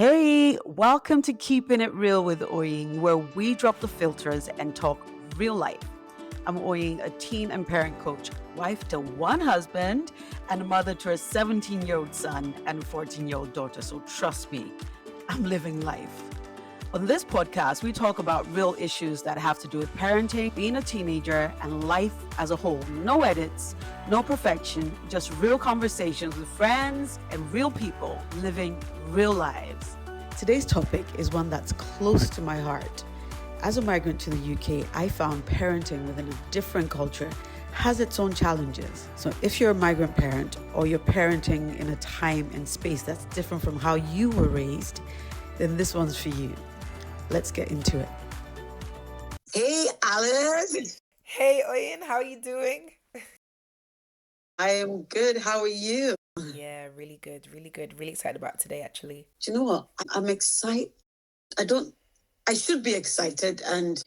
Hey, welcome to Keeping It Real with Oyin, where we drop the filters and talk real life. I'm Oyin, a teen and parent coach, wife to one husband, and a mother to a 17-year-old son and a 14-year-old daughter. So trust me, I'm living life. On this podcast, we talk about real issues that have to do with parenting, being a teenager, and life as a whole. No edits, no perfection, just real conversations with friends and real people living real lives. Today's topic is one that's close to my heart. As a migrant to the UK, I found parenting within a different culture has its own challenges. So if you're a migrant parent or you're parenting in a time and space that's different from how you were raised, then this one's for you. Let's get into it. Hey, Alice. Hey, Oyin, how are you doing? I am good. How are you? Yeah, really good, really good. Really excited about today, actually. Do you know what? I'm excited. I should be excited. And,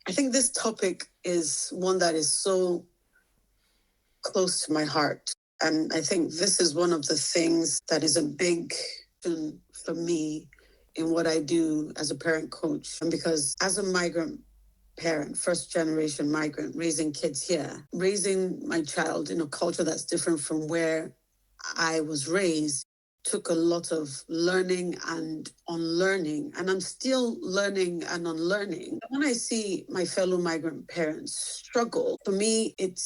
I think this topic is one that is so close to my heart. And I think this is one of the things that is a big thing for me in what I do as a parent coach. And because as a migrant parent, first generation migrant, raising kids here, raising my child in a culture that's different from where I was raised took a lot of learning and unlearning, and I'm still learning and unlearning. When I see my fellow migrant parents struggle, for me, it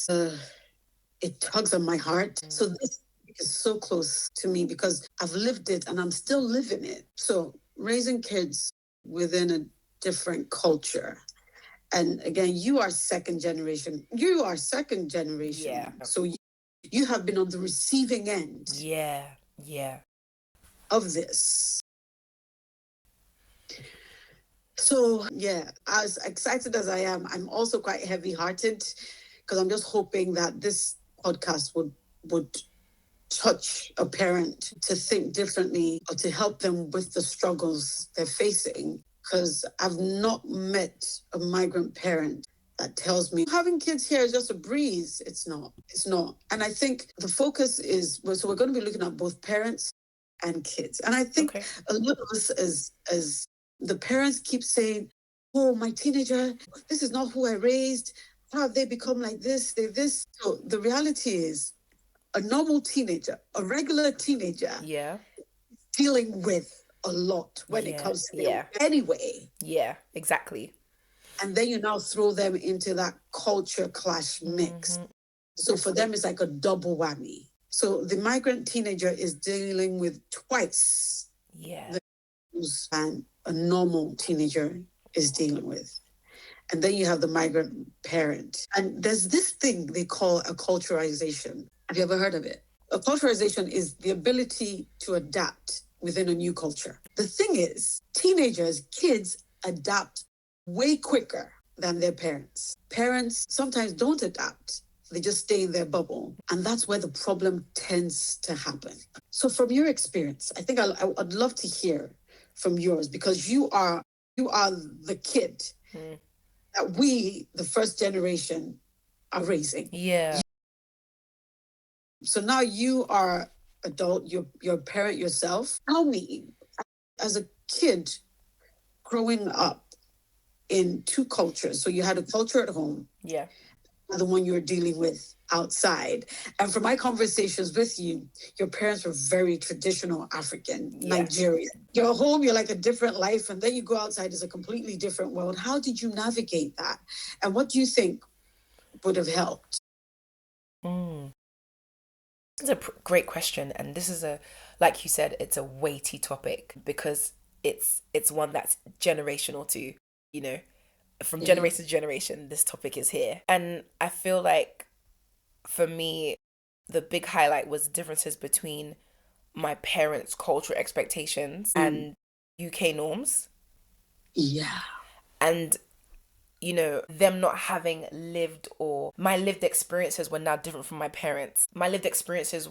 tugs on my heart. So this is so close to me because I've lived it and I'm still living it. So raising kids within a different culture. And again, you are second generation. Yeah. So you have been on the receiving end Yeah. of this. So yeah, as excited as I am, I'm also quite heavy-hearted because I'm just hoping that this podcast would touch a parent to think differently or to help them with the struggles they're facing. Because I've not met a migrant parent that tells me having kids here is just a breeze. It's not. And I think the focus is, so we're going to be looking at both parents and kids. And I think a lot of us as the parents keep saying, oh, my teenager, this is not who I raised. How have they become like this? They're this. So the reality is a normal teenager, a regular teenager, dealing with a lot when it comes to them anyway. Yeah, exactly. And then you now throw them into that culture clash mix. Mm-hmm. So for them, it's like a double whammy. So the migrant teenager is dealing with twice the issues than a normal teenager is dealing with. And then you have the migrant parent. And there's this thing they call acculturation. Have you ever heard of it? Acculturation is the ability to adapt within a new culture. The thing is, kids adapt way quicker than their parents. Parents sometimes don't adapt. They just stay in their bubble. And that's where the problem tends to happen. So from your experience, I think I'd love to hear from yours because you are the kid that we, the first generation, are raising. Yeah. So now you are adult, you're a parent yourself. Tell me, as a kid growing up in two cultures, so you had a culture at home, the one you were dealing with outside. And from my conversations with you, your parents were very traditional African, Nigerian. You're home, you're like a different life, and then you go outside, it's a completely different world. How did you navigate that? And what do you think would have helped? It's a great question, and this is like you said, it's a weighty topic because it's one that's generational too. From generation to generation, this topic is here, and I feel like for me, the big highlight was the differences between my parents' cultural expectations and UK norms. Yeah, and them not having lived, or my lived experiences were now different from my parents. My lived experiences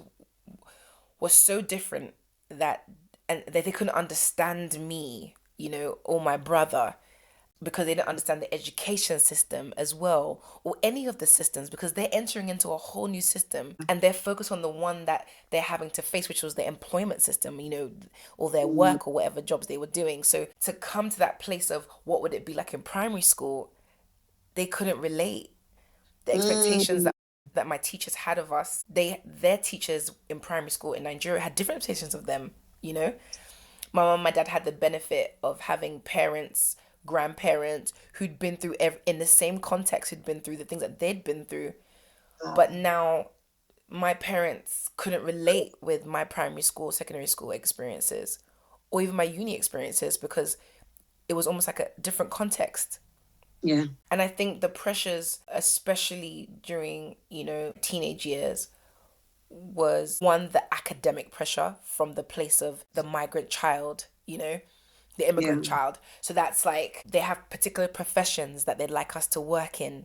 were so different that they couldn't understand me, or my brother, because they don't understand the education system as well, or any of the systems, because they're entering into a whole new system and they're focused on the one that they're having to face, which was the employment system, or their work or whatever jobs they were doing. So to come to that place of what would it be like in primary school, they couldn't relate. The expectations that my teachers had of us, their teachers in primary school in Nigeria had different expectations of them, My mom and my dad had the benefit of having parents, grandparents who'd been through in the same context, who'd been through the things that they'd been through. But now my parents couldn't relate with my primary school, secondary school experiences, or even my uni experiences, because it was almost like a different context. Yeah. And I think the pressures, especially during, teenage years, was one, the academic pressure from the place of the migrant child, the immigrant child. So that's like they have particular professions that they'd like us to work in.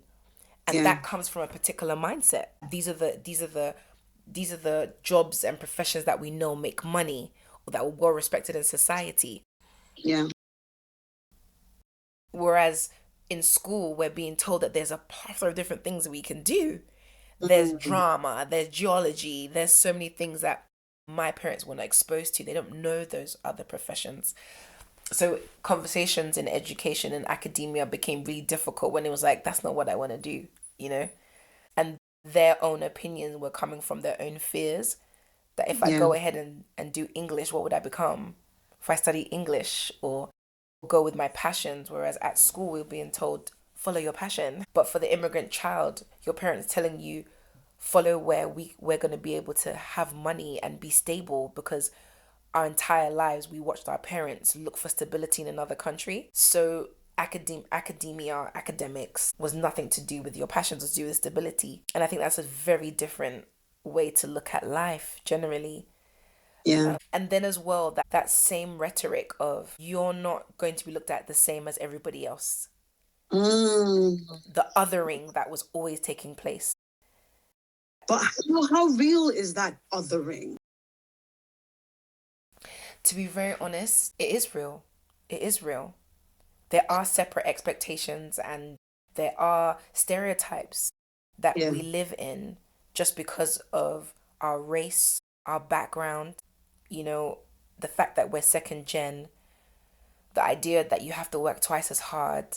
And that comes from a particular mindset. These are the jobs and professions that we know make money, or that are well respected in society. Yeah. Whereas in school, we're being told that there's a plethora of different things that we can do. There's drama, there's geology, there's so many things that my parents were not exposed to. They don't know those other professions. So conversations in education and academia became really difficult when it was like, that's not what I want to do, And their own opinions were coming from their own fears, that if I go ahead and do English, what would I become? If I study English or go with my passions, whereas at school we were being told, follow your passion. But for the immigrant child, your parents telling you, follow where we're going to be able to have money and be stable, because our entire lives we watched our parents look for stability in another country. So academics was nothing to do with your passions, was to do with stability. And I think that's a very different way to look at life generally. Yeah. And then as well, that same rhetoric of you're not going to be looked at the same as everybody else. The othering that was always taking place. But how real is that othering? To be very honest, it is real. It is real. There are separate expectations and there are stereotypes that we live in just because of our race, our background, the fact that we're second gen, the idea that you have to work twice as hard,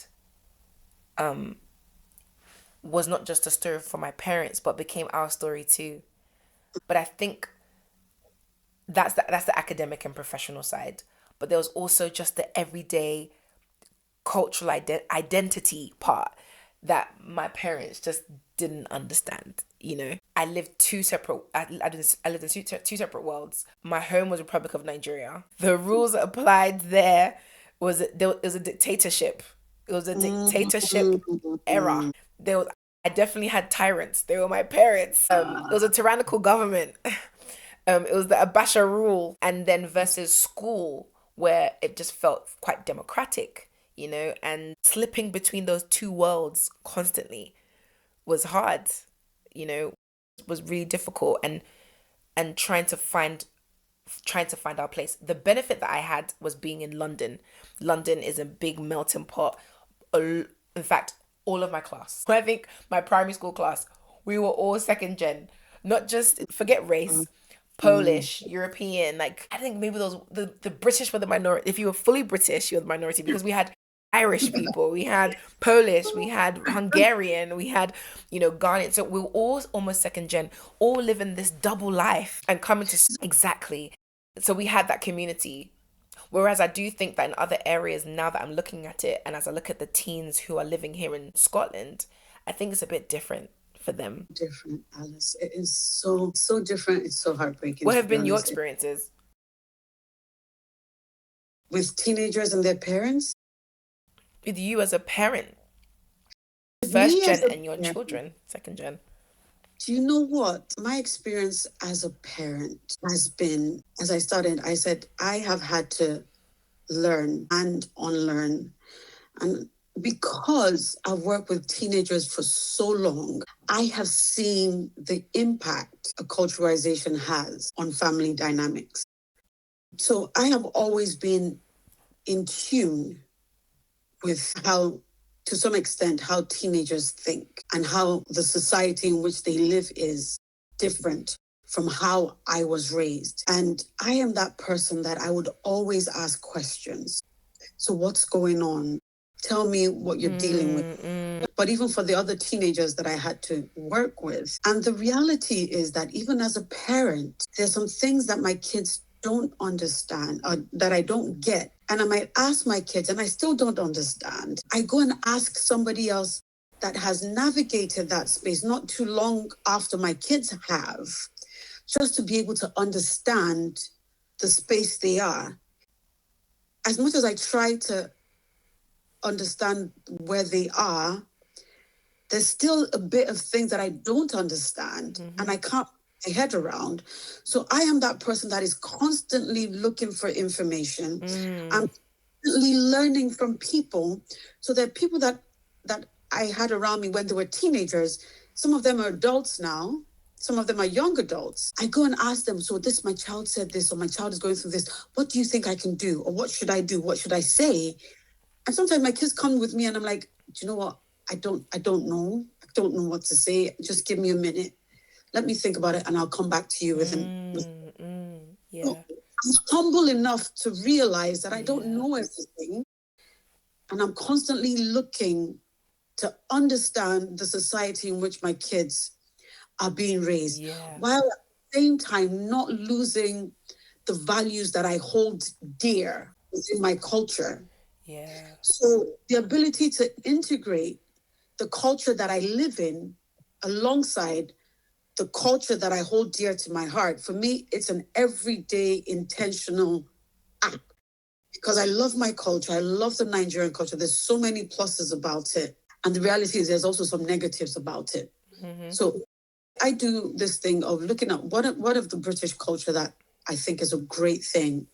was not just a story for my parents, but became our story too. But I think that's the academic and professional side. But there was also just the everyday cultural identity part that my parents just didn't understand. I lived two separate worlds. My home was Republic of Nigeria. The rules that applied there was a dictatorship. It was a dictatorship era. I definitely had tyrants. They were my parents. It was a tyrannical government. It was the Abasha rule. And then versus school, where it just felt quite democratic, and slipping between those two worlds constantly was hard, was really difficult, and trying to find our place. The benefit that I had was being in London. London is a big melting pot. In fact, all of my class, I think my primary school class, we were all second gen, not just, forget race, Polish, European, like I think maybe the British were the minority. If you were fully British, you were the minority, because we had Irish people, we had Polish, we had Hungarian, we had, Ghanaian. So we were all almost second gen, all living this double life and coming to exactly. So we had that community. Whereas I do think that in other areas, now that I'm looking at it, and as I look at the teens who are living here in Scotland, I think it's a bit different for them. Different, Alice. It is so different. It's so heartbreaking. What have been your experiences with teenagers and their parents? With you as a parent, first gen, and your children, second gen. Do you know what? My experience as a parent has been, as I started, I said, I have had to learn and unlearn. And because I've worked with teenagers for so long, I have seen the impact acculturation has on family dynamics. So I have always been in tune with how, to some extent, how teenagers think and how the society in which they live is different from how I was raised. And I am that person that I would always ask questions. So what's going on? Tell me what you're dealing with. But even for the other teenagers that I had to work with. And the reality is that even as a parent, there's some things that my kids don't understand or that I don't get. And I might ask my kids and I still don't understand. I go and ask somebody else that has navigated that space not too long after my kids have, just to be able to understand the space they are. As much as I try to understand where they are, there's still a bit of things that I don't understand and I can't get my head around. So I am that person that is constantly looking for information. I'm constantly learning from people. So that people that I had around me when they were teenagers, some of them are adults now. Some of them are young adults. I go and ask them, so this, my child said this, or my child is going through this. What do you think I can do? Or what should I do? What should I say? And sometimes my kids come with me and I'm like, do you know what? I don't know. I don't know what to say. Just give me a minute. Let me think about it and I'll come back to you with Yeah. So I'm humble enough to realize that I don't know everything. And I'm constantly looking to understand the society in which my kids are being raised, while at the same time not losing the values that I hold dear within my culture. Yeah. So the ability to integrate the culture that I live in alongside the culture that I hold dear to my heart, for me, it's an everyday intentional act because I love my culture. I love the Nigerian culture. There's so many pluses about it. And the reality is there's also some negatives about it. So I do this thing of looking at what of the British culture that I think is a great thing,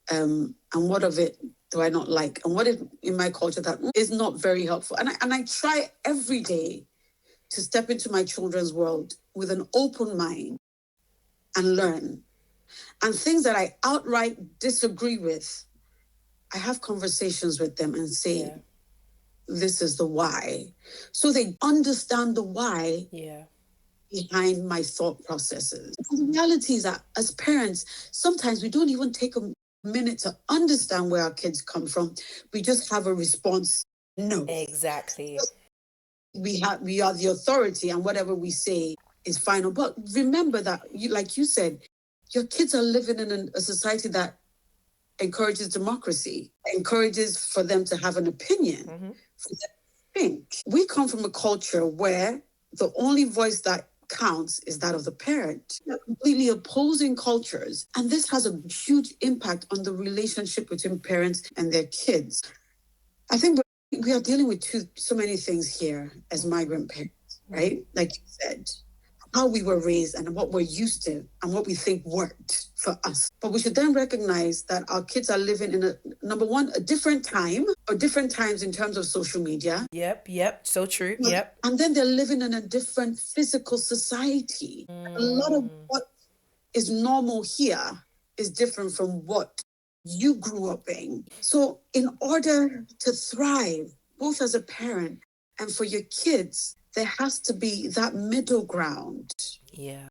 and what of it do I not like, and what in my culture that is not very helpful. And I try every day to step into my children's world with an open mind and learn. And things that I outright disagree with, I have conversations with them and say, this is the why. So they understand the why behind my thought processes. And the reality is that as parents, sometimes we don't even take a minute to understand where our kids come from. We just have a response, no. Exactly. We are the authority and whatever we say is final. But remember that, like you said, your kids are living in a society that encourages democracy, encourages for them to have an opinion, for them to think. We come from a culture where the only voice that counts is that of the parent. They're completely opposing cultures. And this has a huge impact on the relationship between parents and their kids. I think we are dealing with so many things here as migrant parents, right? Like you said, how we were raised and what we're used to and what we think worked for us. But we should then recognize that our kids are living in number one, a different time, or different times in terms of social media. Yep. So true. Yep. And then they're living in a different physical society. A lot of what is normal here is different from what you grew up in. So in order to thrive, both as a parent and for your kids, there has to be that middle ground. Yeah.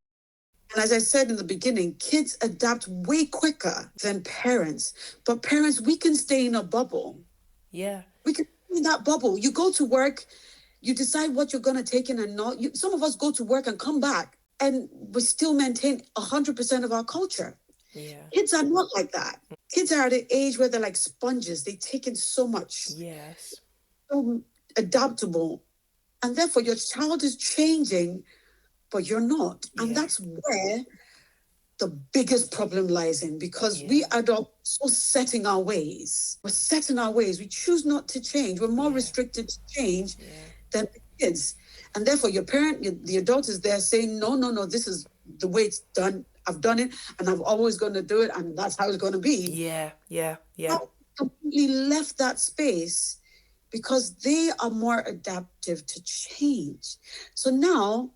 And as I said in the beginning, kids adapt way quicker than parents. But parents, we can stay in a bubble. Yeah. We can stay in that bubble. You go to work, you decide what you're going to take in and not. Some of us go to work and come back and we still maintain 100% of our culture. Yeah. Kids are not like that. Kids are at an age where they're like sponges. They take in so much. Yes. So adaptable. And therefore, your child is changing, but you're not. Yeah. And that's where the biggest problem lies in, because we adults are so set in our ways. We're set in our ways. We choose not to change. We're more restricted to change than the kids. And therefore, your parent, the adult is there saying, no, this is the way it's done. I've done it, and I'm always going to do it, and that's how it's going to be. Yeah. I completely left that space because they are more adaptive to change. So now,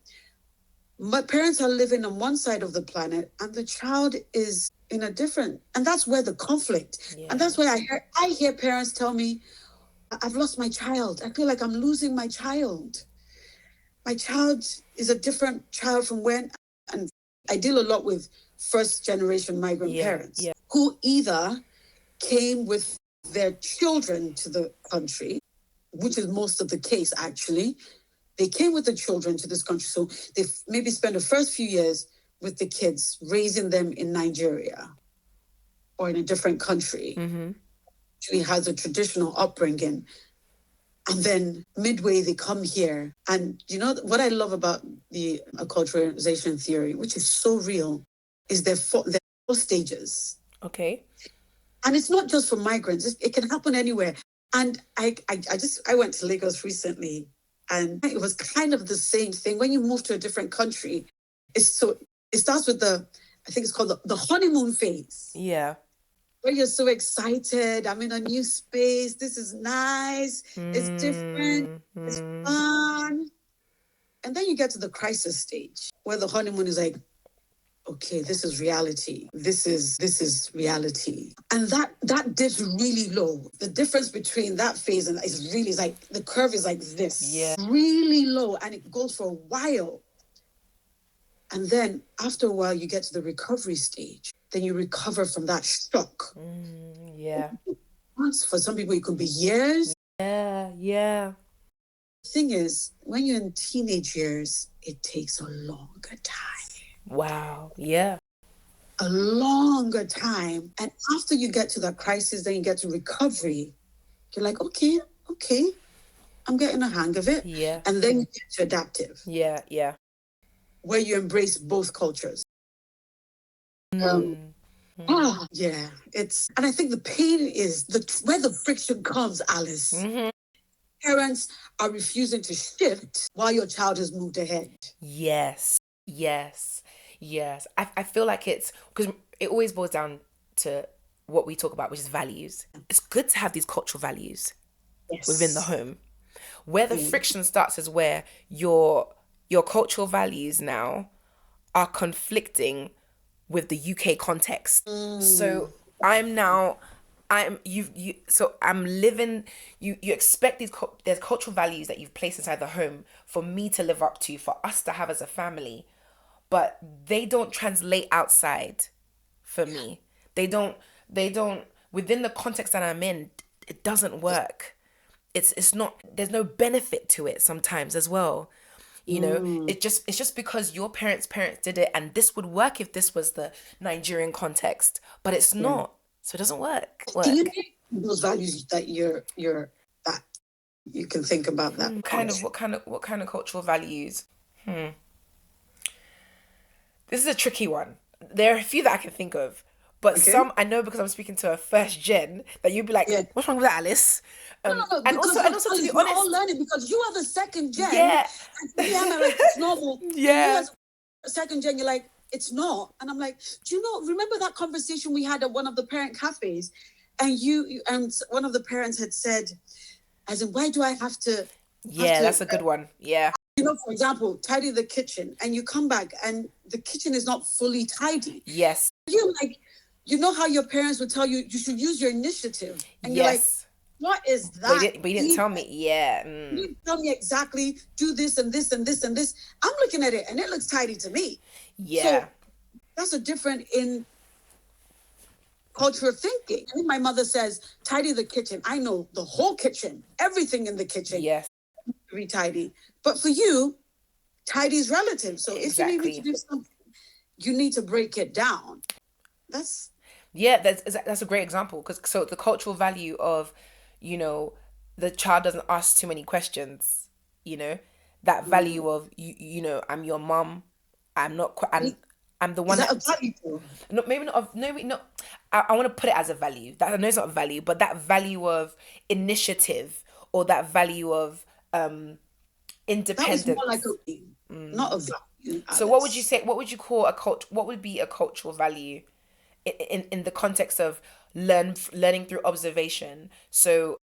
my parents are living on one side of the planet and the child is in a different, and that's where the conflict. And that's why I hear parents tell me, I've lost my child. I feel like I'm losing my child. My child is a different child from when, and I deal a lot with first generation migrant parents who either came with their children to the country, which is most of the case actually. They came with the children to this country. So they maybe spent the first few years with the kids, raising them in Nigeria or in a different country. Actually has a traditional upbringing. And then midway, they come here. And you know what I love about the acculturation theory, which is so real, is there are 4 stages. Okay. And it's not just for migrants. It can happen anywhere. And I went to Lagos recently, and it was kind of the same thing. When you move to a different country, it starts with I think it's called the honeymoon phase. Yeah. Where you're so excited. I'm in a new space. This is nice. It's different. It's fun. And then you get to the crisis stage where the honeymoon is like, okay, this is reality. This is reality. And that dips really low. The difference between that phase and is like the curve is like this. Yeah. Really low. And it goes for a while. And then after a while, you get to the recovery stage. Then you recover from that shock. Yeah. For some people, it could be years. Yeah. The thing is, when you're in teenage years, it takes a longer time. Wow. Yeah. A longer time. And after you get to that crisis, then you get to recovery. You're like, okay, I'm getting a hang of it. Yeah. And then you get to adaptive. Yeah. Where you embrace both cultures. Yeah, and I think the pain is where the friction comes, Alice. Parents are refusing to shift while your child has moved ahead. Yes. I feel like it's because it always boils down to what we talk about, which is values. It's good to have these cultural values within the home. Where the friction starts is where your cultural values now are conflicting with the UK context. So I'm living, you expect there's cultural values that you've placed inside the home for me to live up to, for us to have as a family, but they don't translate outside for me. They don't, within the context that I'm in, it doesn't work. It's not, there's no benefit to it sometimes as well. You know, it's just because your parents did it, and this would work if this was the Nigerian context, but it's not. So it doesn't work. Do you think those values that that you can think about that? What kind of cultural values? This is a tricky one. There are a few that I can think of, but some I know because I'm speaking to a first gen that you'd be like, what's wrong with that, Alice? No, and also to be honest, we're all learning because you are the second gen. Yeah. And I'm like, it's normal. Yeah. And you as second gen, you're like, it's not. And I'm like, do you know, remember that conversation we had at one of the parent cafes? And you and one of the parents had said, as in, why do I have to? That's a good one. Yeah. You know, for example, tidy the kitchen, and you come back and the kitchen is not fully tidy. Yes. You're like, you know how your parents would tell you, you should use your initiative. And you're like, what is that? But you didn't tell me. Yeah. You didn't tell me exactly, do this and this and this and this. I'm looking at it and it looks tidy to me. Yeah. So that's a different in cultural thinking. I think my mother says, tidy the kitchen. I know the whole kitchen, everything in the kitchen. Yes. Be tidy. But for you, tidy is relative. So if you need me to do something, you need to break it down. That's a great example, because so the cultural value of, you know, the child doesn't ask too many questions, you know, that value of you know, I'm your mom, I'm the one that a value? No, maybe not. I want to put it as a value. That I know it's not a value, but that value of initiative, or that value of independence. That was more like not a value. So what would you say? What would you call a cult? What would be a cultural value in the context of learning through observation? So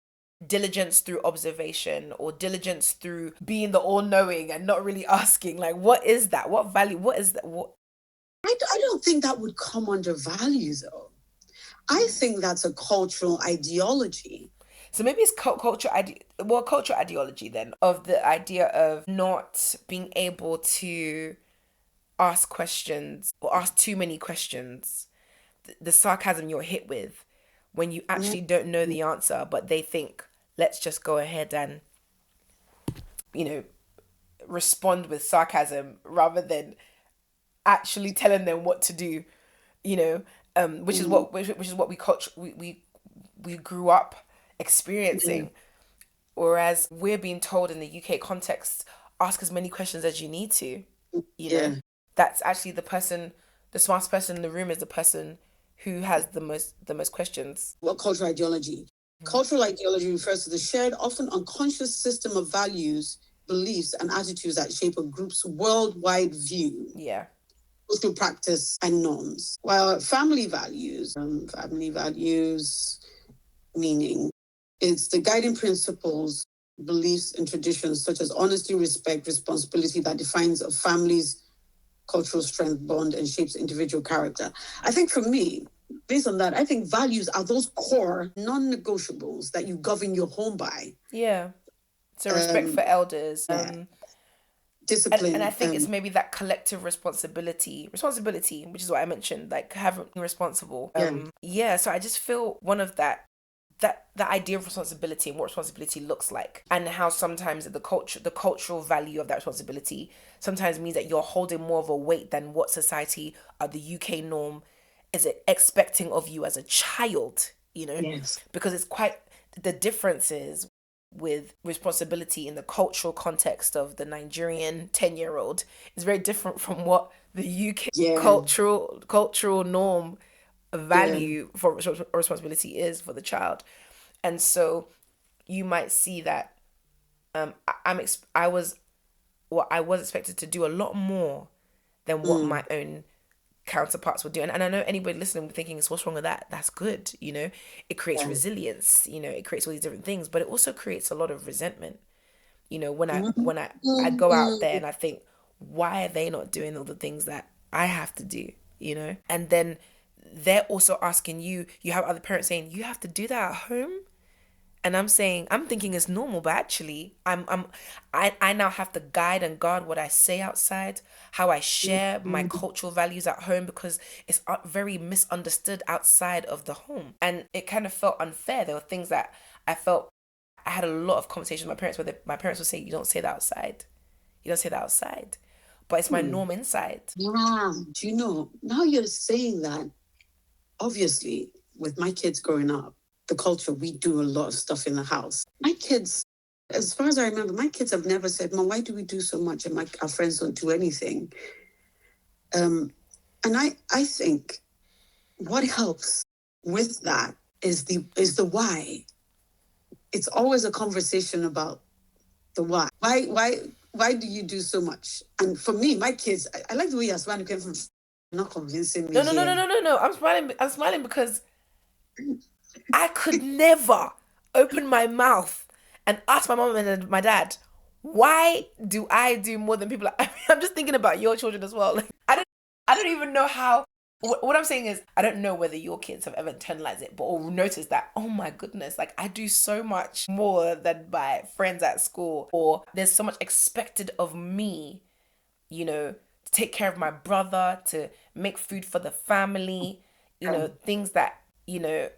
diligence through observation, or diligence through being the all-knowing and not really asking. Like, what is that? What value? What is that? What? I don't think that would come under value, though. I think that's a cultural ideology. So maybe it's cultural ideology then, of the idea of not being able to ask questions or ask too many questions. The sarcasm you're hit with when you actually don't know the answer, but they think, let's just go ahead and, you know, respond with sarcasm rather than actually telling them what to do, you know, which is what we grew up Yeah. experiencing. Whereas we're being told in the UK context, ask as many questions as you need to, you know. Yeah. That's actually the smartest person in the room is the person who has the most questions. What cultural ideology? Cultural ideology refers to the shared, often unconscious system of values, beliefs, and attitudes that shape a group's worldwide view, Yeah. social practice, and norms. While family values meaning, it's the guiding principles, beliefs, and traditions such as honesty, respect, responsibility that defines a family's cultural strength, bond, and shapes individual character. I think for me, based on that, I think values are those core non-negotiables that you govern your home by. Yeah. So respect for elders. Yeah, And I discipline. think it's maybe that collective responsibility, which is what I mentioned, like having responsible. Yeah. Yeah. So I just feel one of that idea of responsibility and what responsibility looks like, and how sometimes the cultural value of that responsibility sometimes means that you're holding more of a weight than what society or the UK norm is expecting of you as a child, you know. Yes. Because it's quite the differences with responsibility in the cultural context of the Nigerian 10-year-old is very different from what the UK Yeah. cultural norm Yeah. value for responsibility is for the child. And so you might see that I was expected to do a lot more than what my own counterparts would do. And I know anybody listening thinking, what's wrong with that? That's good. You know, it creates Yeah. resilience, you know, it creates all these different things, but it also creates a lot of resentment. You know, when I go out there and I think, why are they not doing all the things that I have to do, you know? And then they're also asking you have other parents saying, you have to do that at home. And I'm thinking it's normal, but actually I now have to guide and guard what I say outside, how I share my cultural values at home, because it's very misunderstood outside of the home. And it kind of felt unfair. There were things that I felt I had a lot of conversations with my parents where my parents would say, you don't say that outside. You don't say that outside. But it's my norm inside. Yeah. Do you know, now you're saying that, obviously, with my kids growing up, the culture, we do a lot of stuff in the house. My kids, as far as I remember, my kids have never said, Mom, why do we do so much? And our friends don't do anything. And I think what helps with that is the why. It's always a conversation about the why. Why do you do so much? And for me, my kids, I like the way you're smiling. Came from not convincing me No, no, no, no, here. no, no, no. I'm smiling because I could never open my mouth and ask my mom and my dad, why do I do more than people? I'm just thinking about your children as well. Like, I don't even know how. What I'm saying is, I don't know whether your kids have ever internalized it, but or noticed that, oh my goodness, like I do so much more than my friends at school, or there's so much expected of me, you know, to take care of my brother, to make food for the family, you know, things that, you know,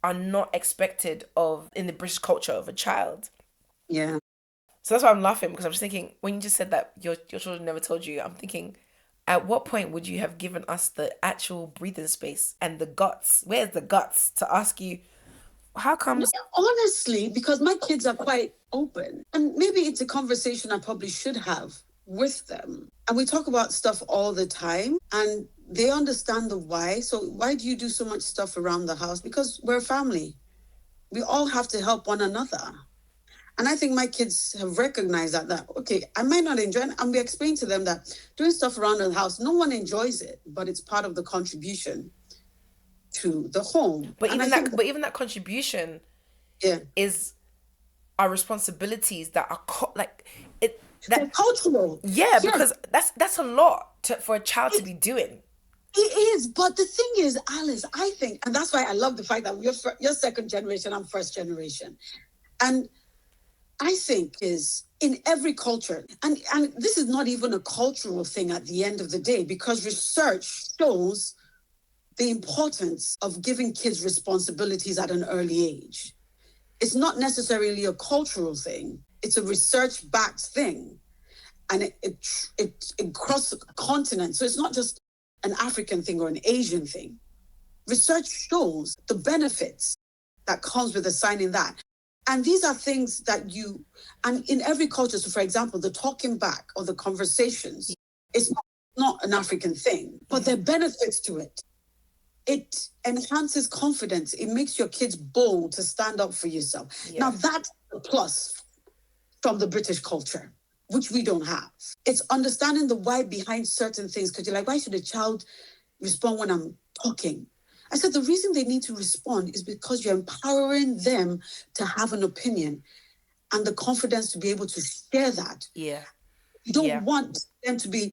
are not expected of in the British culture of a child. Yeah. So that's why I'm laughing, because I'm just thinking, when you just said that your children never told you, I'm thinking, at what point would you have given us the actual breathing space and the guts? Where's the guts to ask you, how comes? Honestly, because my kids are quite open. And maybe it's a conversation I probably should have with them. And we talk about stuff all the time and they understand the why. So why do you do so much stuff around the house? Because we're a family. We all have to help one another. And I think my kids have recognized that okay, I might not enjoy it. And we explain to them that doing stuff around the house, no one enjoys it, but it's part of the contribution to the home. But And even I think but even that contribution yeah, is our responsibilities that are like they're cultural. yeah, because that's a lot for a child to be doing. It is, but the thing is, Alice, I think, and that's why I love the fact that you're second generation, I'm first generation, and I think is in every culture, and this is not even a cultural thing at the end of the day, because research shows the importance of giving kids responsibilities at an early age. It's not necessarily a cultural thing; it's a research-backed thing, and it crosses continents. So it's not just an African thing or an Asian thing. Research shows the benefits that comes with assigning that. And these are things that and in every culture, so for example, the talking back or the conversations, it's not an African thing, but there are benefits to it. It enhances confidence. It makes your kids bold to stand up for yourself. Yeah. Now that's a plus from the British culture, which we don't have. It's understanding the why behind certain things, because you're like, why should a child respond when I'm talking? I said, the reason they need to respond is because you're empowering them to have an opinion and the confidence to be able to share that. Yeah. You don't want them to be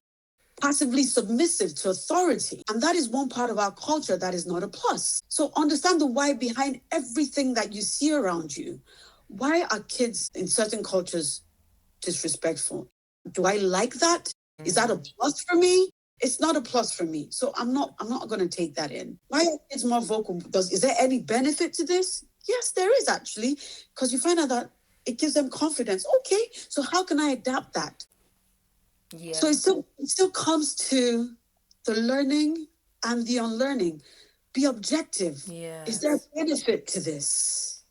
passively submissive to authority. And that is one part of our culture that is not a plus. So understand the why behind everything that you see around you. Why are kids in certain cultures disrespectful? Do I like that? Is that a plus for me? It's not a plus for me. So I'm not going to take that in. Why are kids more vocal? Is there any benefit to this? Yes, there is actually, because you find out that it gives them confidence. Okay, so how can I adapt that? Yeah. So it still comes to the learning and the unlearning. Be objective. Yeah. Is there a benefit to this?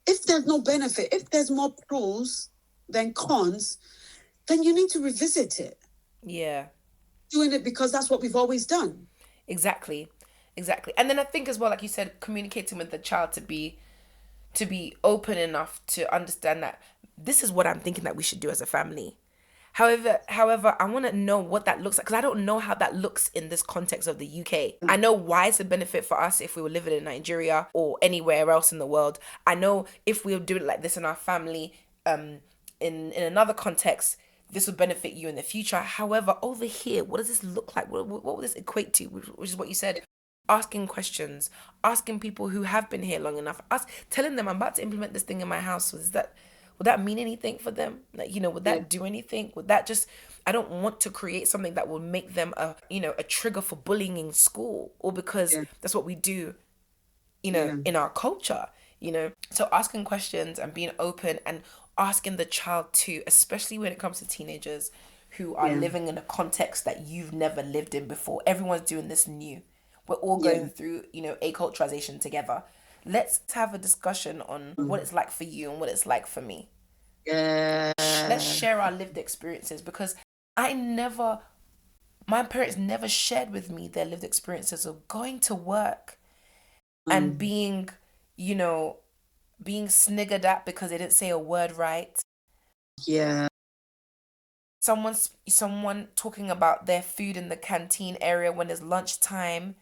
If there's no benefit, if there's more pros than cons, then you need to revisit it. Yeah. Doing it because that's what we've always done. Exactly. And then I think as well, like you said, communicating with the child to be open enough to understand that this is what I'm thinking that we should do as a family. However, I want to know what that looks like, because I don't know how that looks in this context of the UK. I know why it's a benefit for us if we were living in Nigeria or anywhere else in the world. I know if we were doing it like this in our family, in another context, this would benefit you in the future. However, over here, what does this look like? What will this equate to? Which is what you said. Asking questions, asking people who have been here long enough, telling them I'm about to implement this thing in my house. Would that mean anything for them? Like, would that do anything? Would that just, I don't want to create something that will make them a trigger for bullying in school, or because that's what we do, in our culture, So asking questions and being open and asking the child to, especially when it comes to teenagers who are living in a context that you've never lived in before. Everyone's doing this new. We're all going through, acculturation together. Let's have a discussion on what it's like for you and what it's like for me. Yeah. Let's share our lived experiences, because my parents never shared with me their lived experiences of going to work and being sniggered at because they didn't say a word right. Yeah. Someone talking about their food in the canteen area when it's lunchtime.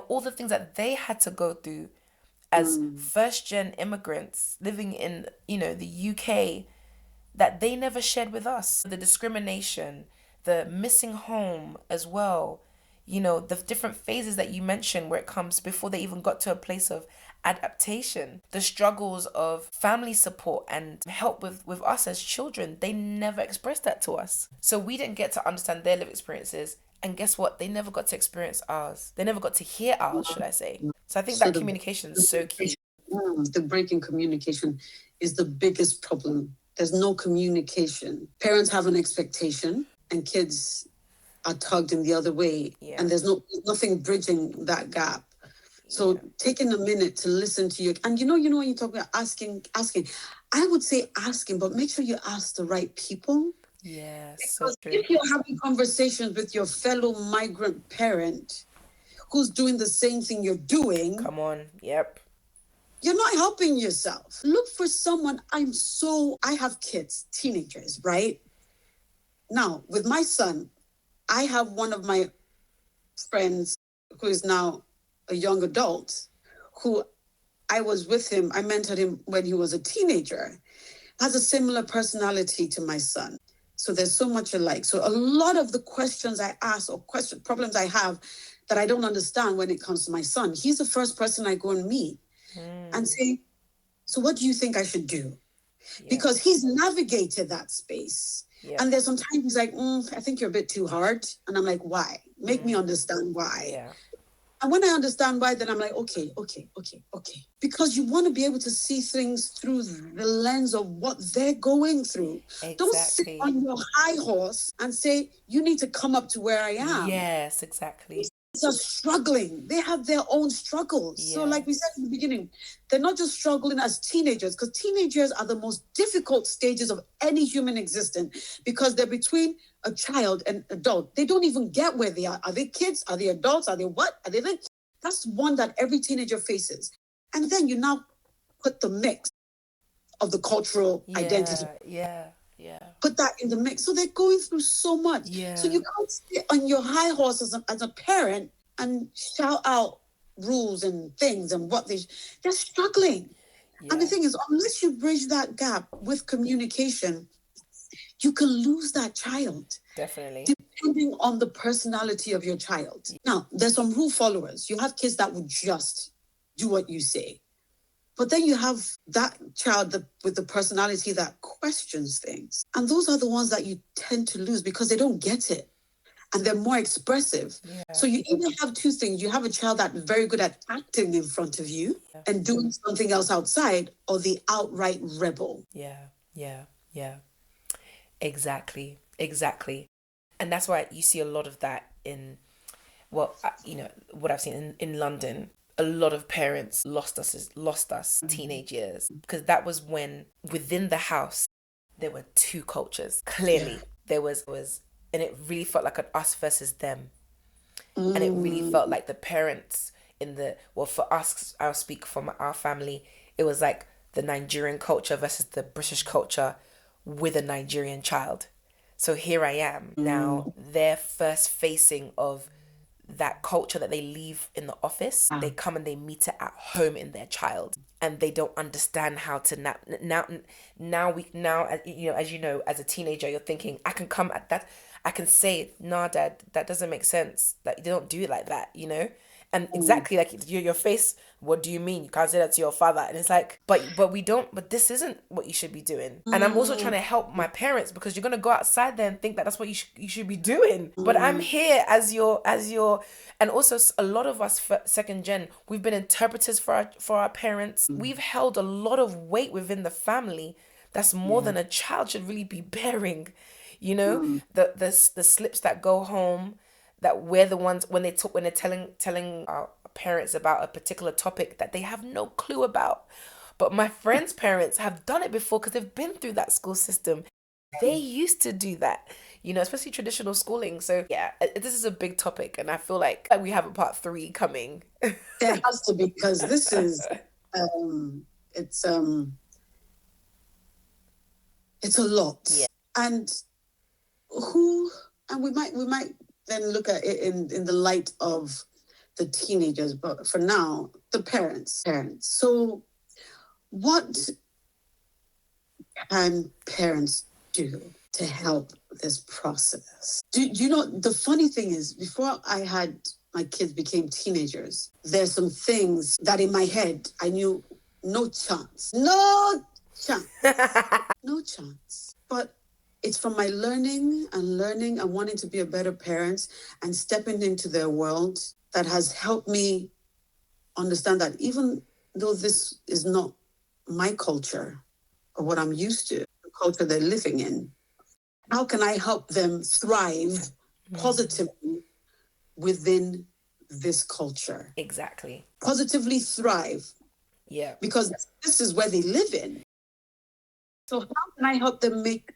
All the things that they had to go through as first-gen immigrants living in, the UK, that they never shared with us. The discrimination, the missing home as well, the different phases that you mentioned where it comes before they even got to a place of adaptation, the struggles of family support and help with us as children. They never expressed that to us. So we didn't get to understand their lived experiences. And guess what? They never got to experience ours. They never got to hear ours, should I say. So I think that communication is so key. The break in communication is the biggest problem. There's no communication. Parents have an expectation and kids are tugged in the other way. Yeah. And there's nothing bridging that gap. So taking a minute to listen to you. And when you talk about asking, I would say asking, but make sure you ask the right people. Yes, so true. If you're having conversations with your fellow migrant parent who's doing the same thing you're doing, come on, yep, you're not helping yourself. Look for someone. I have kids, teenagers, right? Now, with my son, I have one of my friends who is now a young adult, who I was with him. I mentored him when he was a teenager, has a similar personality to my son. So there's so much alike. So a lot of the questions I ask or problems I have that I don't understand when it comes to my son, he's the first person I go and meet and say, so what do you think I should do? Because he's navigated that space. And there's sometimes he's like, I think you're a bit too hard. And I'm like, why? Make me understand why. And when I understand why, then I'm like, okay. Because you want to be able to see things through the lens of what they're going through. Exactly. Don't sit on your high horse and say, you need to come up to where I am. Yes, exactly. Kids are struggling. They have their own struggles. So like we said in the beginning, they're not just struggling as teenagers, because teenagers are the most difficult stages of any human existence, because they're between a child and adult. They don't even get where they are. Are they kids? Are they adults? Are they what? Are they like? That's one that every teenager faces. And then you now put the mix of the cultural identity. Put that in the mix. So they're going through so much. So you can't sit on your high horse as a parent and shout out rules and things and what they're struggling. And the thing is, unless you bridge that gap with communication, you can lose that child. Definitely. Depending on the personality of your child. Now, there's some rule followers. You have kids that would just do what you say. But then you have that child with the personality that questions things. And those are the ones that you tend to lose because they don't get it. And they're more expressive. So you either have two things. You have a child that's very good at acting in front of you and doing something else outside, or the outright rebel. Exactly. And that's why you see a lot of that in, what I've seen in London. A lot of parents lost us teenage years, because that was when within the house there were two cultures. Clearly there was, and it really felt like an us versus them. And it really felt like the parents for us, I'll speak from our family, it was like the Nigerian culture versus the British culture with a Nigerian child. So here I am now, they're first facing of that culture that they leave in the office. They come and they meet it at home in their child, and they don't understand how to as you know, as a teenager, you're thinking, I can come at that, I can say, nah, dad, that doesn't make sense, that they don't do it like that, and exactly like your face, what do you mean you can't say that to your father? And it's like, but we don't, but this isn't what you should be doing. And I'm also trying to help my parents, because you're going to go outside there and think that that's what you should be doing. But I'm here as your and also a lot of us second gen, we've been interpreters for our parents. We've held a lot of weight within the family that's more than a child should really be bearing. The slips that go home, that we're the ones when they're telling our parents about a particular topic that they have no clue about. But my friends' parents have done it before because they've been through that school system. They used to do that, especially traditional schooling. So this is a big topic, and I feel like we have a part 3 coming. There has to be, because this is it's a lot. And we might then look at it in the light of the teenagers, but for now, the parents. So what can parents do to help this process? Do you know, the funny thing is, before my kids became teenagers, there's some things that in my head I knew no chance. But it's from my learning and wanting to be a better parent and stepping into their world that has helped me understand that even though this is not my culture or what I'm used to, the culture they're living in, how can I help them thrive positively within this culture? Exactly. Positively thrive. Yeah. Because this is where they live in. So how can I help them make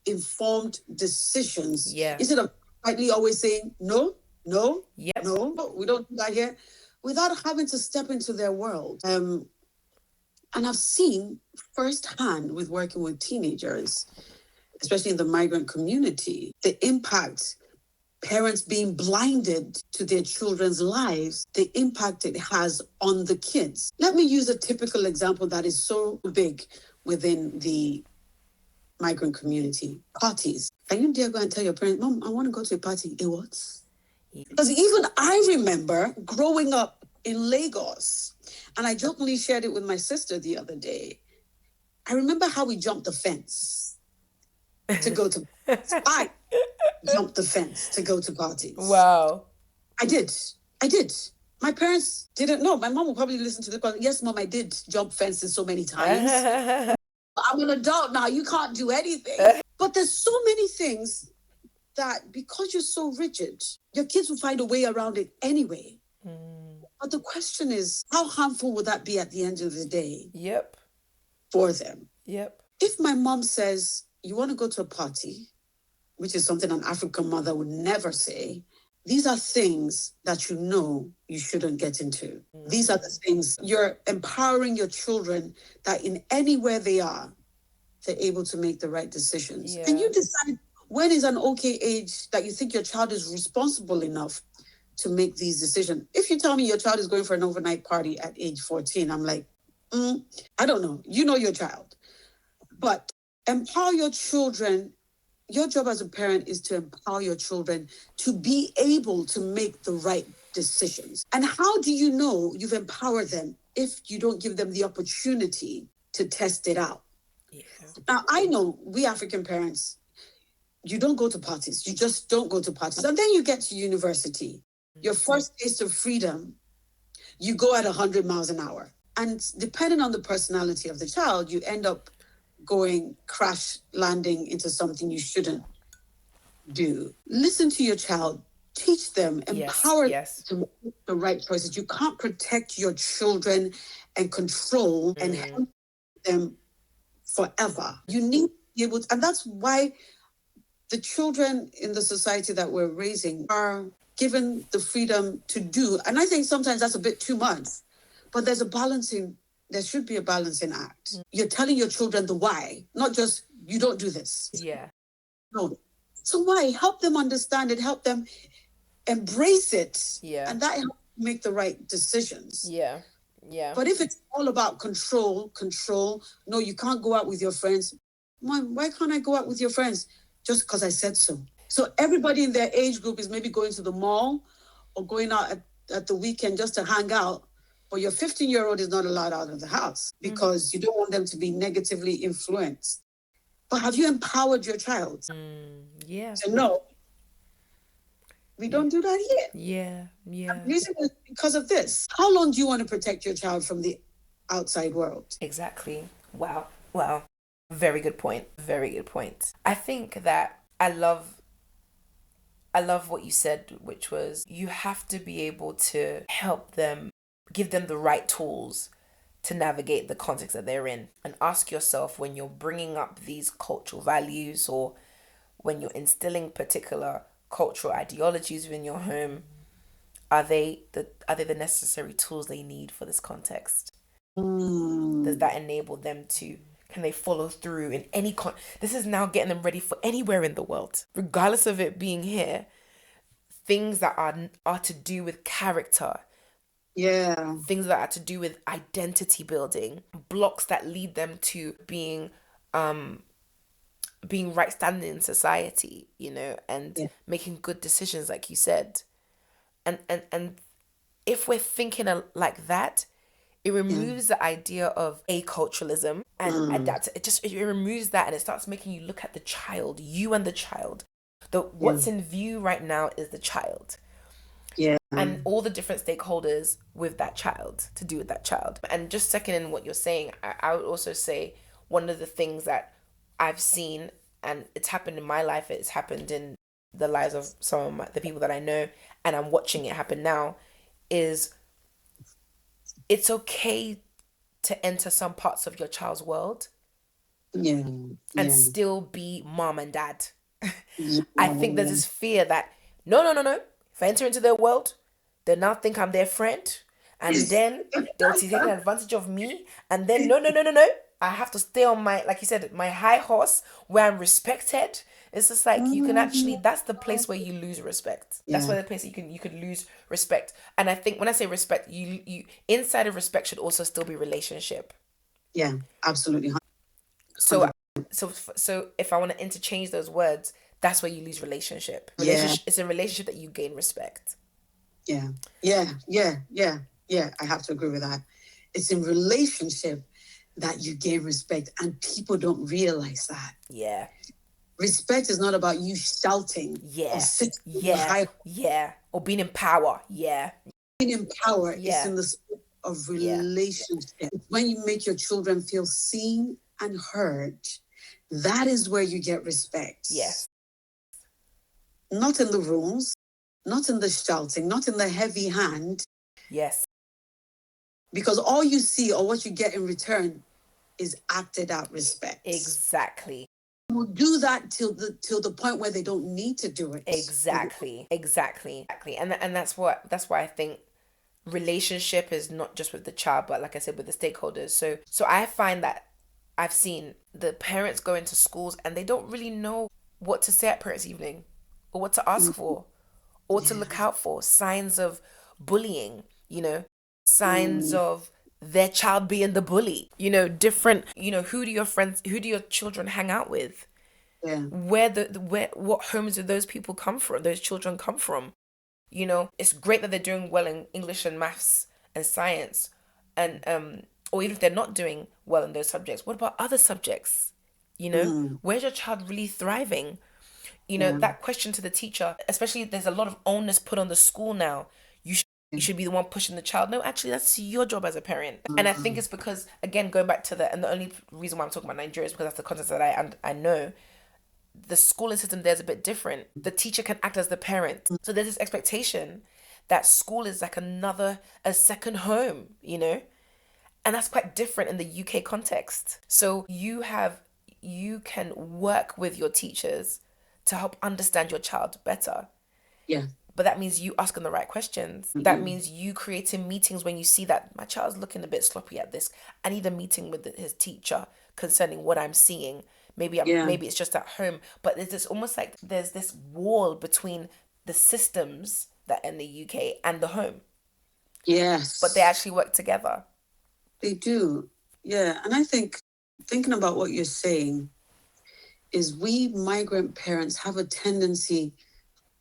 informed decisions instead of quietly always saying no, we don't do that here, without having to step into their world? And I've seen firsthand with working with teenagers, especially in the migrant community, the impact parents being blinded to their children's lives, the impact it has on the kids. Let me use a typical example that is so big within the migrant community, parties. Are you dare go and tell your parents, Mom, I want to go to a party? A what? Because even I remember growing up in Lagos, and I jokingly shared it with my sister the other day. I remember how we jumped the fence to go to I jumped the fence to go to parties. Wow. I did. My parents didn't know. My mom will probably listen to the podcast. Yes, Mom, I did jump fences so many times. I'm an adult now. You can't do anything. But there's so many things that because you're so rigid, your kids will find a way around it anyway. But the question is, how harmful would that be at the end of the day? Yep. For them? Yep. If my mom says, you want to go to a party, which is something an African mother would never say, these are things that you know you shouldn't get into. These are the things you're empowering your children that in anywhere they are, they're able to make the right decisions. Yeah. And you decide when is an okay age that you think your child is responsible enough to make these decisions. If you tell me your child is going for an overnight party at age 14, I'm like, I don't know. You know your child. But empower your children. Your job as a parent is to empower your children to be able to make the right decisions. And how do you know you've empowered them if you don't give them the opportunity to test it out? Yeah. Now, I know we African parents, you don't go to parties. You just don't go to parties. And then you get to university. Your first taste of freedom, you go at 100 miles an hour. And depending on the personality of the child, you end up going crash landing into something you shouldn't do. Listen to your child, teach them, empower them to make the right choices. You can't protect your children and control and help them forever. You need to be able to, and that's why the children in the society that we're raising are given the freedom to do. And I think sometimes that's a bit too much, but there should be a balancing act. You're telling your children the why, not just you don't do this. Yeah. No. So why? Help them understand it, help them embrace it. Yeah. And that helps make the right decisions. Yeah. Yeah. But if it's all about control, no, you can't go out with your friends. Why can't I go out with your friends? Just because I said so. So everybody in their age group is maybe going to the mall or going out at the weekend just to hang out. But your 15-year-old is not allowed out of the house because you don't want them to be negatively influenced. But have you empowered your child? Yeah. So no, we don't do that here. Yeah. Yeah. The reason is because of this. How long do you want to protect your child from the outside world? Exactly. Wow. Very good point. I think that I love what you said, which was you have to be able to help them, give them the right tools to navigate the context that they're in. And ask yourself, when you're bringing up these cultural values or when you're instilling particular cultural ideologies within your home, are they the necessary tools they need for this context? Does that enable them to, can they follow through in any this is now getting them ready for anywhere in the world, regardless of it being here. Things that are to do with character, things that are to do with identity building, blocks that lead them to being right standing in society, and making good decisions, like you said. And if we're thinking like that, it removes the idea of aculturalism and adapt. It removes that, and it starts making you look at the child, you and the child. What's in view right now is the child. Yeah. And all the different stakeholders with that child, to do with that child. And just seconding what you're saying, I would also say one of the things that I've seen, and it's happened in my life, it's happened in the lives of some of the people that I know, and I'm watching it happen now, is it's okay to enter some parts of your child's world and still be mom and dad. I think there's this fear that no. If I enter into their world, they'll now think I'm their friend, and then they'll take advantage of me. And then no. I have to stay on my, like you said, my high horse where I'm respected. It's just like you can actually, that's the place where you lose respect. That's where the place you could lose respect. And I think when I say respect, you inside of respect should also still be relationship. Yeah, absolutely. So So if I want to interchange those words, that's where you lose relationship. Yeah. It's a relationship that you gain respect. Yeah. I have to agree with that. It's in relationship that you gain respect, and people don't realize that. Yeah. Respect is not about you shouting or Yeah. sitting Yeah. high. Yeah. Or being in power. Yeah. Being in power is Yeah. in the spirit of Yeah. relationship. When you make your children feel seen and heard, that is where you get respect. Yes. Not in the rules, not in the shouting, not in the heavy hand, Yes. because all you see or what you get in return is acted out respect. Exactly. We'll do that till the point where they don't need to do it. Exactly. And that's why I think relationship is not just with the child, but like I said, with the stakeholders. So I find that I've seen the parents go into schools and they don't really know what to say at parents' evening, or what to ask for, or to look out for signs of bullying, signs of their child being the bully, different, who do your children hang out with? Yeah. What homes do those people come from? Those children come from? It's great that they're doing well in English and maths and science, and or even if they're not doing well in those subjects, what about other subjects? Where's your child really thriving? That question to the teacher, especially, there's a lot of onus put on the school now. You should be the one pushing the child. No, actually, that's your job as a parent. And I think it's because, again, going back to and the only reason why I'm talking about Nigeria is because that's the context that I know. The schooling system there's a bit different. The teacher can act as the parent. So there's this expectation that school is like a second home, And that's quite different in the UK context. So you can work with your teachers to help understand your child better. Yeah. But that means you asking the right questions. Mm-hmm. That means you creating meetings when you see that my child's looking a bit sloppy at this. I need a meeting with his teacher concerning what I'm seeing. Maybe it's just at home. But there's almost like there's this wall between the systems that in the UK and the home. Yes. But they actually work together. They do. Yeah. And I think, thinking about what you're saying, is we migrant parents have a tendency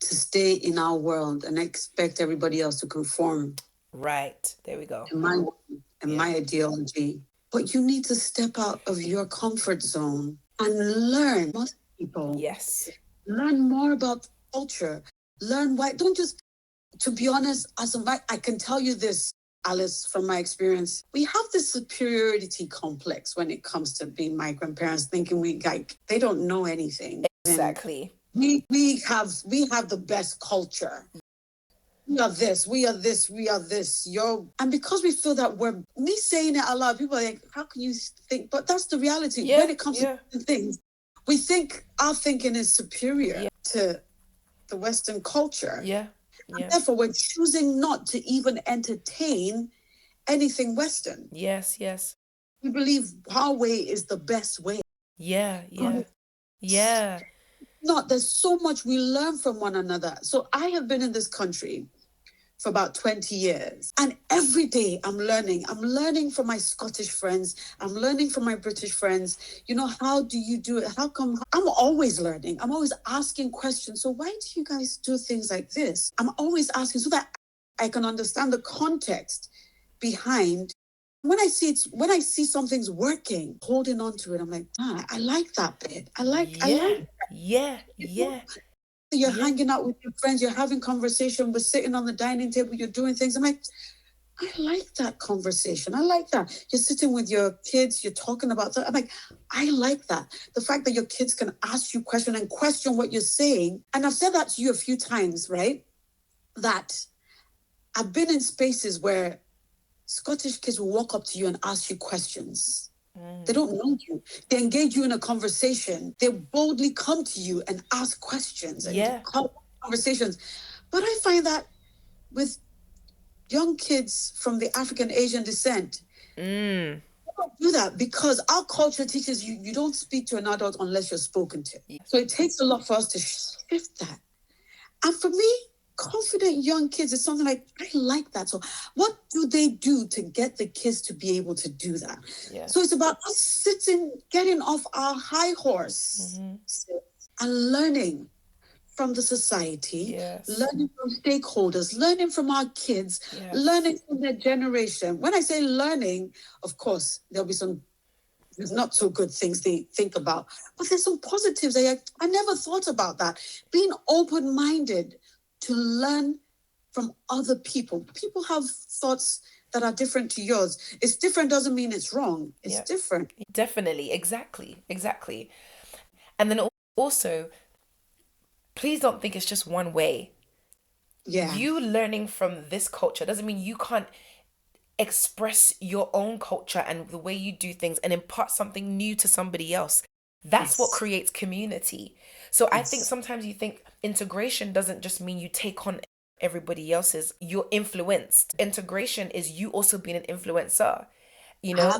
to stay in our world and expect everybody else to conform. Right. There we go. In my ideology. But you need to step out of your comfort zone and learn about people. Yes. Learn more about culture. Learn why. Don't just, to be honest, I can tell you this, Alice, from my experience. We have this superiority complex when it comes to being migrant parents, thinking they don't know anything. Exactly. And we have the best culture. We are this. And because we feel that me saying it a lot, people are like, how can you think? But that's the reality. Yeah, when it comes to things, we think our thinking is superior to the Western culture. Yeah. And therefore, we're choosing not to even entertain anything Western. Yes. We believe our way is the best way. Yeah. There's so much we learn from one another. So I have been in this country for about 20 years. And every day I'm learning. I'm learning from my Scottish friends. I'm learning from my British friends. How do you do it? How come? I'm always learning. I'm always asking questions. So why do you guys do things like this? I'm always asking so that I can understand the context behind. When I see something's working, holding on to it, I'm like, I like that bit. I like that. Yeah. You're hanging out with your friends, you're having conversation, we're sitting on the dining table, you're doing things. I'm like, I like that conversation. I like that. You're sitting with your kids, you're talking about that. I'm like, I like that. The fact that your kids can ask you questions and question what you're saying. And I've said that to you a few times, right? That I've been in spaces where Scottish kids will walk up to you and ask you questions. They don't know you. They engage you in a conversation. They boldly come to you and ask questions and have conversations. But I find that with young kids from the African Asian descent, they don't do that because our culture teaches you don't speak to an adult unless you're spoken to. So it takes a lot for us to shift that. And for me, confident young kids is something like, I like that. So what do they do to get the kids to be able to do that? Yeah. So it's about us sitting, getting off our high horse and learning from the society, Yes. learning from stakeholders, learning from our kids, Yes. learning from their generation. When I say learning, of course, there'll be some not so good things they think about, but there's some positives. I never thought about that. Being open-minded to learn from other people. People have thoughts that are different to yours. It's different doesn't mean it's wrong. It's Yeah. different. Definitely. Exactly. And then also, please don't think it's just one way. Yeah. You learning from this culture doesn't mean you can't express your own culture and the way you do things and impart something new to somebody else. That's what Yes. creates community. So I think Yes. sometimes you think integration doesn't just mean you take on everybody else's, you're influenced. Integration is you also being an influencer, you know?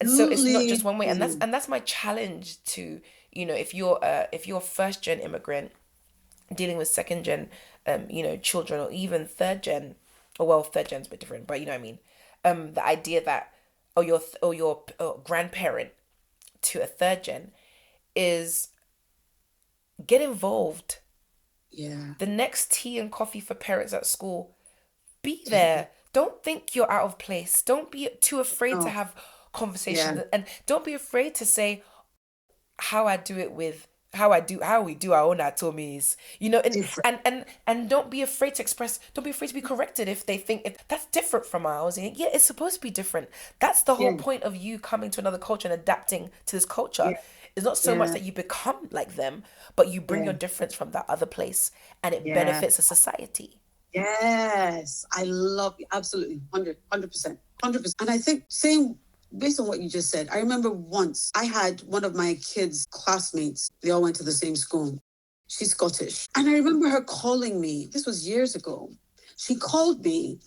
And so it's not just Absolutely. one way. And that's my challenge to, if you're a first gen immigrant dealing with second gen children, or even third gen, or well, third gen's a bit different, but you know what I mean. The idea that, your grandparent to a third gen is, get involved. Yeah. The next tea and coffee for parents at school, be there. Don't think you're out of place. Don't be too afraid to No. have Yeah. conversations, and don't be afraid to say how I do it with how we do our own atomies, and Different. don't be afraid to express, don't be afraid to be corrected if they think if that's different from ours. And yeah, it's supposed to be different. That's the whole Yeah. point of you coming to another culture and adapting to this culture. Yeah. It's not so much Yeah. that you become like them, but you bring Yeah. your difference from that other place, and it Yeah. benefits a society. Yes, I love you. Absolutely. 100%. 100%. And I think, same based on what you just said, I remember once I had one of my kids' classmates, they all went to the same school. She's Scottish. And I remember her calling me, this was years ago. She called me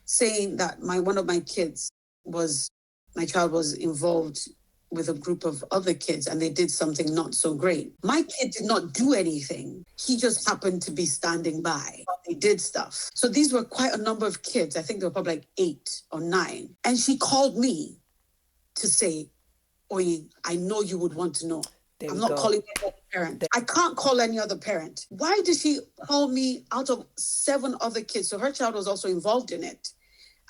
saying that one of my kids was, my child was involved with a group of other kids and they did something not so great. My kid did not do anything. He just happened to be standing by. They did stuff. So these were quite a number of kids. I think there were probably like 8 or 9. And she called me to say, Oyin, I know you would want to know. There I'm we not go. calling any other parent. I can't call any other parent. Why did she call me out of 7 other kids? So her child was also involved in it.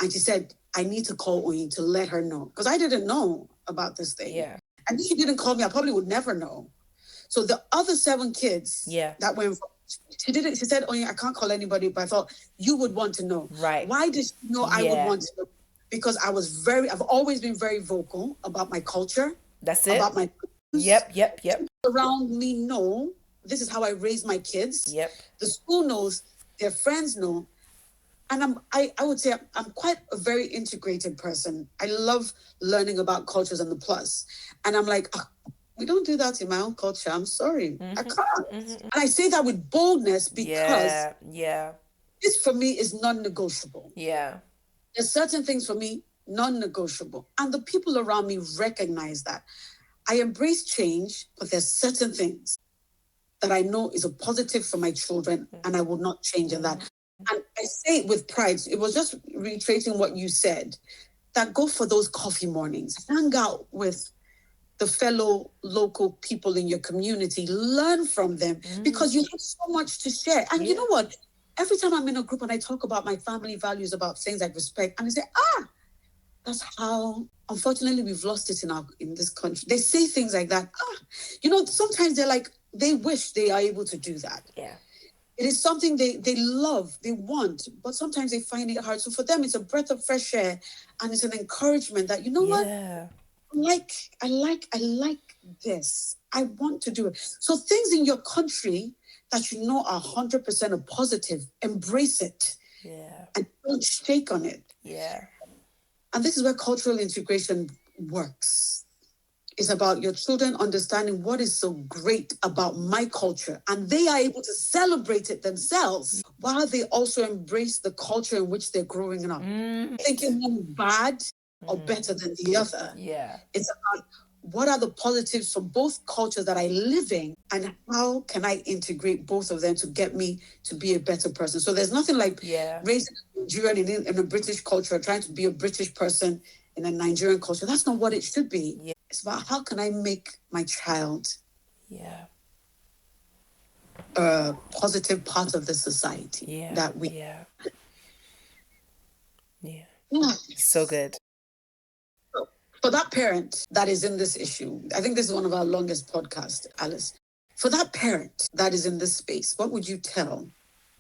And she said, I need to call Oyin to let her know. Because I didn't know about this thing. Yeah. And if she didn't call me, I probably would never know. So the other 7 kids that were involved, she didn't, she said, Oyin, I can't call anybody, but I thought you would want to know. Right. Why did she know I would want to know? Because I've always been very vocal about my culture. That's it. About my Yep. around me know this is how I raise my kids. Yep. The school knows, their friends know. And I would say I'm quite a very integrated person. I love learning about cultures and the plus. And I'm like, we don't do that in my own culture. I'm sorry. I can't. And I say that with boldness because this for me is non-negotiable. Yeah. There's certain things for me non-negotiable. And the people around me recognize that. I embrace change, but there's certain things that I know is a positive for my children and I will not change in that. And I say it with pride. It was just reiterating what you said, that go for those coffee mornings, hang out with the fellow local people in your community, learn from them because you have so much to share. And you know what? Every time I'm in a group and I talk about my family values, about things like respect, and they say, that's how, unfortunately, we've lost it in this country. They say things like that. Sometimes they're like, they wish they are able to do that. Yeah. It is something they love, they want, but sometimes they find it hard. So for them, it's a breath of fresh air, and it's an encouragement that, what? I like this. I want to do it. So things in your country that you know are 100% a positive, embrace it. Yeah. And don't shake on it. Yeah. And this is where cultural integration works. It's about your children understanding what is so great about my culture, and they are able to celebrate it themselves while they also embrace the culture in which they're growing up. Thinking one bad or better than the other. Yeah. It's about what are the positives from both cultures that I live in, and how can I integrate both of them to get me to be a better person? So there's nothing like raising a Nigerian in a British culture, trying to be a British person in a Nigerian culture. That's not what it should be. Yeah. It's about how can I make my child Yeah. a positive part of the society that we. Yeah. Yeah. Yeah. So good. For that parent that is in this issue, I think this is one of our longest podcasts, Alice. For that parent that is in this space, what would you tell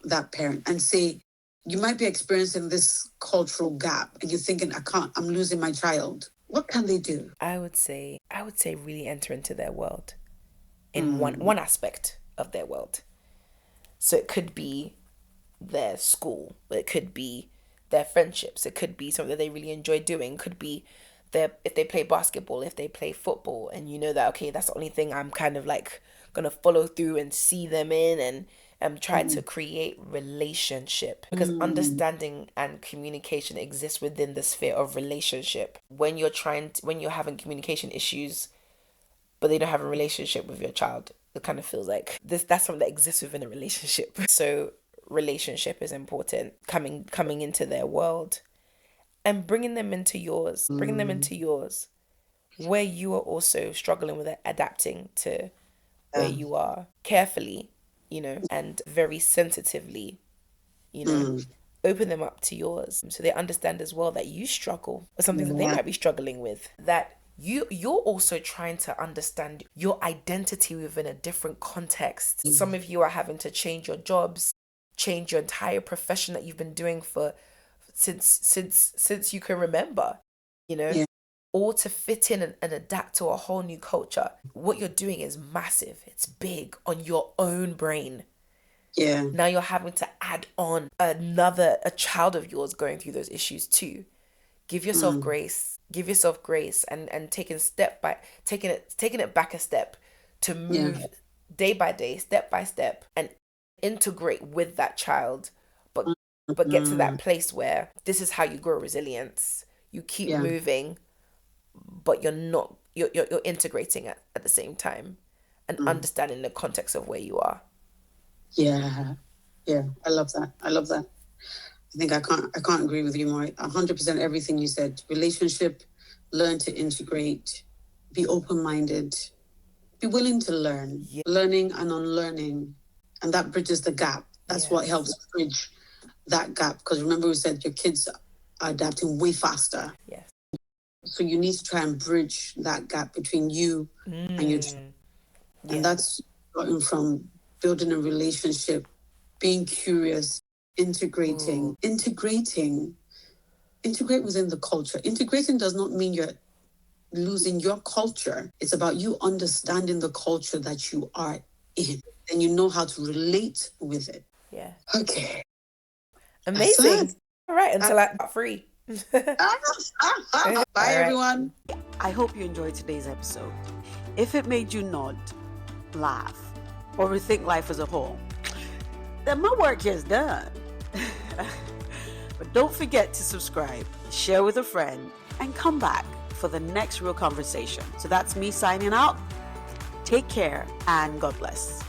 that parent and say, you might be experiencing this cultural gap and you're thinking, I'm losing my child. What can they do? I would say really enter into their world in one aspect of their world. So it could be their school, it could be their friendships, it could be something that they really enjoy doing, it could be if they play basketball, if they play football, and you know that, okay, that's the only thing I'm kind of like gonna follow through and see them in, and try to create relationship, because understanding and communication exists within the sphere of relationship. When you're having communication issues but they don't have a relationship with your child, it kind of feels like that's something that exists within a relationship. So relationship is important, coming into their world and bringing them into yours, where you are also struggling with adapting to where you are, carefully, and very sensitively, open them up to yours, so they understand as well that you struggle with something that they might be struggling with, that you're also trying to understand your identity within a different context. Some of you are having to change your jobs, change your entire profession that you've been doing since you can remember, or to fit in and adapt to a whole new culture. What you're doing is massive. It's big on your own brain. Yeah. Now you're having to add on a child of yours going through those issues too. Give yourself grace. Give yourself grace, and taking it back a step to move day by day, step by step, and integrate with that child, but get to that place where this is how you grow resilience. You keep moving, but you're integrating at the same time and understanding the context of where you are. Yeah. I love that. I think I can't agree with you more. 100% everything you said. Relationship, learn to integrate, be open-minded, be willing to learn, learning and unlearning, and that bridges the gap. That's what helps bridge that gap. Because remember, we said your kids are adapting way faster. Yes. So you need to try and bridge that gap between you and your child. And that's starting from building a relationship, being curious, integrate within the culture. Integrating does not mean you're losing your culture. It's about you understanding the culture that you are in, and you know how to relate with it. Yeah. Okay. Amazing. All right, until I'm free. Bye, everyone. I hope you enjoyed today's episode. If it made you nod, laugh, or rethink life as a whole, then my work is done. But don't forget to subscribe, share with a friend, and come back for the next real conversation. So that's me signing out. Take care and God bless.